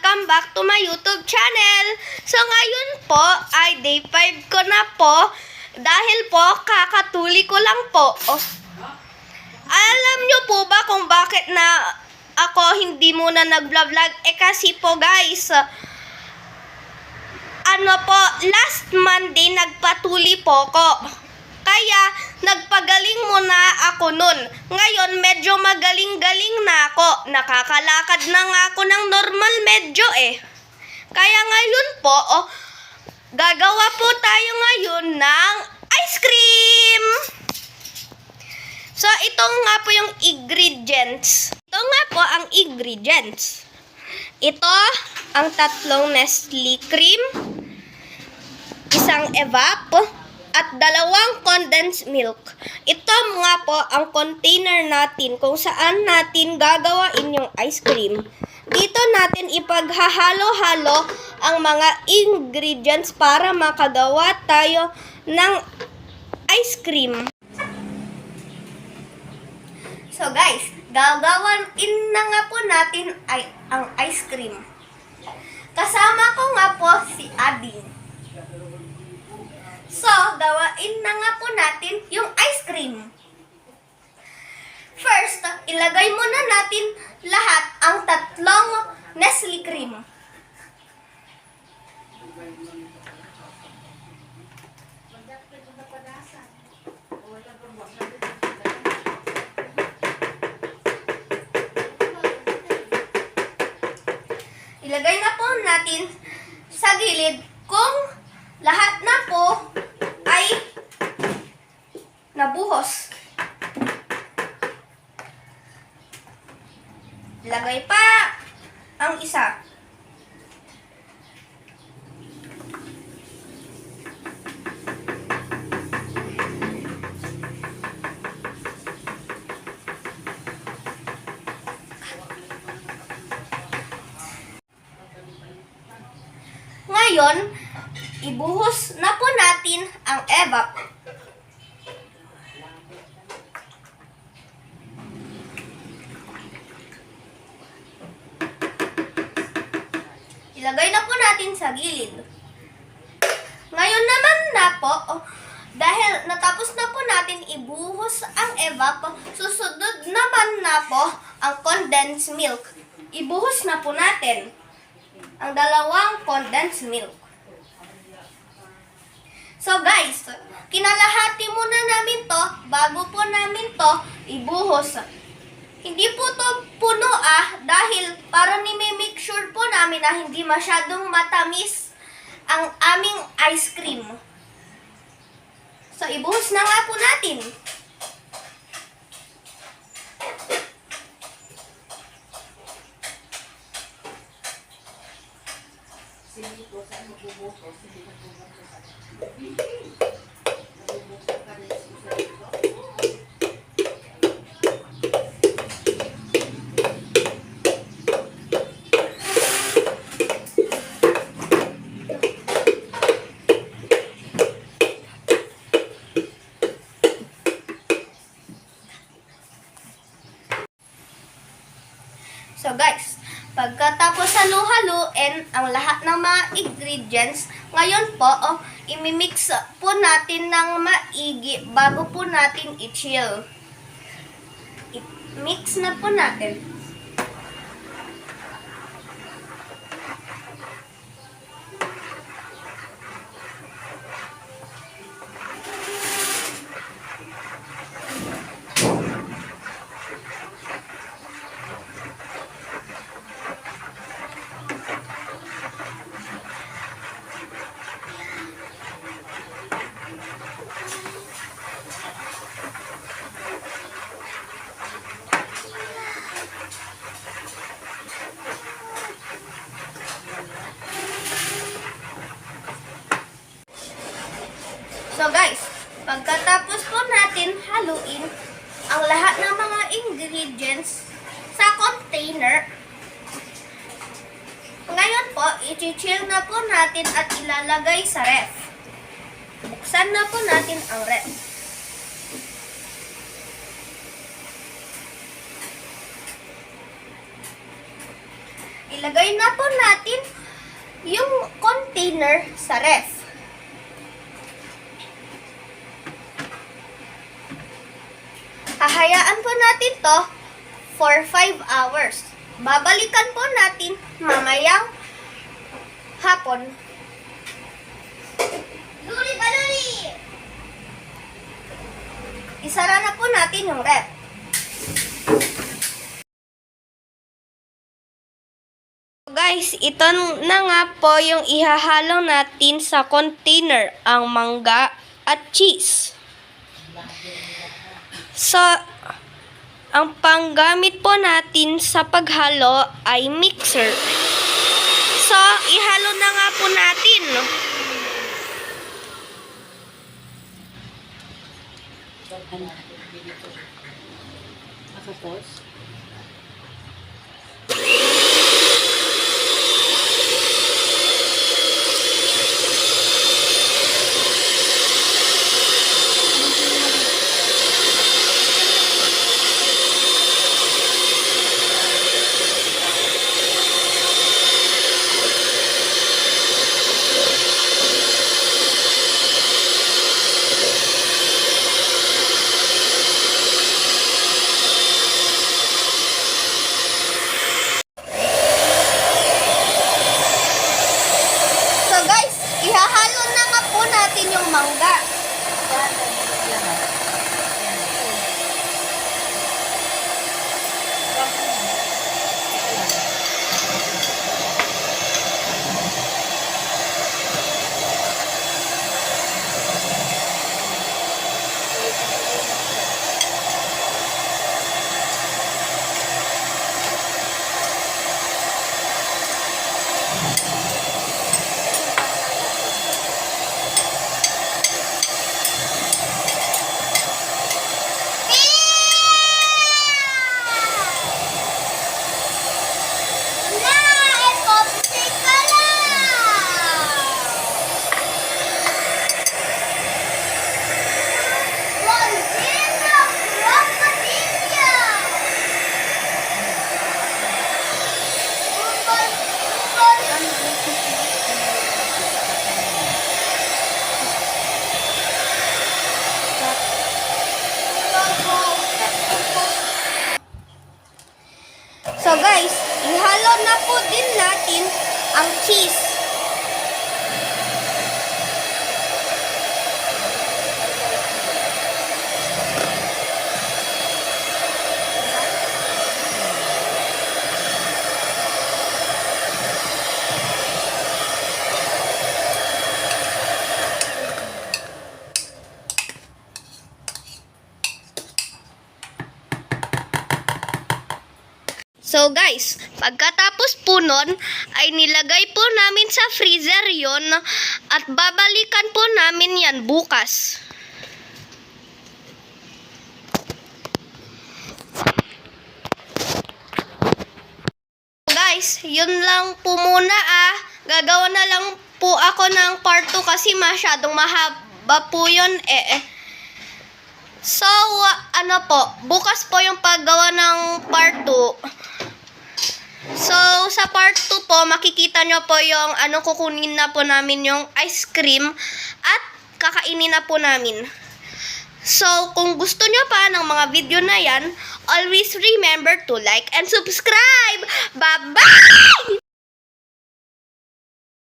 welcome back to my YouTube channel. So ngayon po ay day 5 ko na po dahil po kakatuli ko lang po. Alam nyo po ba kung bakit na ako hindi muna nag-vlog? Kasi po guys, last Monday nagpatuli po ko. Kaya nagpagaling muna ako nun. Ngayon medyo magaling-galing na ako. Nakakalakad na nga ako ng normal medyo eh. Kaya ngayon po, gagawa po tayo ngayon ng ice cream. So ito nga po yung ingredients. Ito nga po ang ingredients. Ito ang 3 Nestle cream, isang evap, at 2 condensed milk. Ito nga po ang container natin kung saan natin gagawain yung ice cream. Dito natin ipaghahalo-halo ang mga ingredients para makagawa tayo ng ice cream. So guys, gagawain na nga po natin ang ice cream. Kasama ko nga po si Ading. So, gawain na nga po natin yung ice cream. First, ilagay muna natin lahat ang 3 Nestle cream. Ilagay na po natin sa gilid kung lahat na po ay nabuhos. Ilagay pa ang isa. Ngayon, ibuhos na po natin ang evap. Ilagay na po natin sa gilid. Ngayon naman na po, dahil natapos na po natin ibuhos ang evap, susunod naman na po ang condensed milk. Ibuhos na po natin ang 2 condensed milk. So guys, kinalahati muna namin to bago po namin to ibuhos. Hindi po to puno dahil para ni-make sure po namin na hindi masyadong matamis ang aming ice cream. So ibuhos na nga po natin. So guys, pagkatapos halo-haluin ang lahat ng mga ingredients, ngayon po, imimix po natin ng maigi bago po natin i-chill. I-mix na po natin. So guys, pagkatapos po natin haluin ang lahat ng mga ingredients sa container, ngayon po, i-chill na po natin at ilalagay sa ref. Buksan na po natin ang ref. ilagay na po natin yung container sa ref. Hahayaan po natin to for 5 hours. Babalikan po natin mamayang hapon. Luli ba, Luli? Isara na po natin yung ref. Guys, ito na nga po yung ihahalo natin sa container, ang mangga at cheese. So, ang panggamit po natin sa paghalo ay mixer. So, ihalo na nga po natin. So guys, ihahalo na nga po natin yung mangga. So guys, ihalo na po din natin ang cheese. So guys, pagkatapos po nun, ay nilagay po namin sa freezer yon at babalikan po namin yan bukas. Guys, yun lang po muna Gagawa na lang po ako ng part 2 kasi masyadong mahaba po yun So, ano po, bukas po yung paggawa ng part 2. So, sa part 2 po, makikita nyo po yung kukunin na po namin yung ice cream at kakainin na po namin. So, kung gusto nyo pa ng mga video na yan, always remember to like and subscribe! Bye-bye!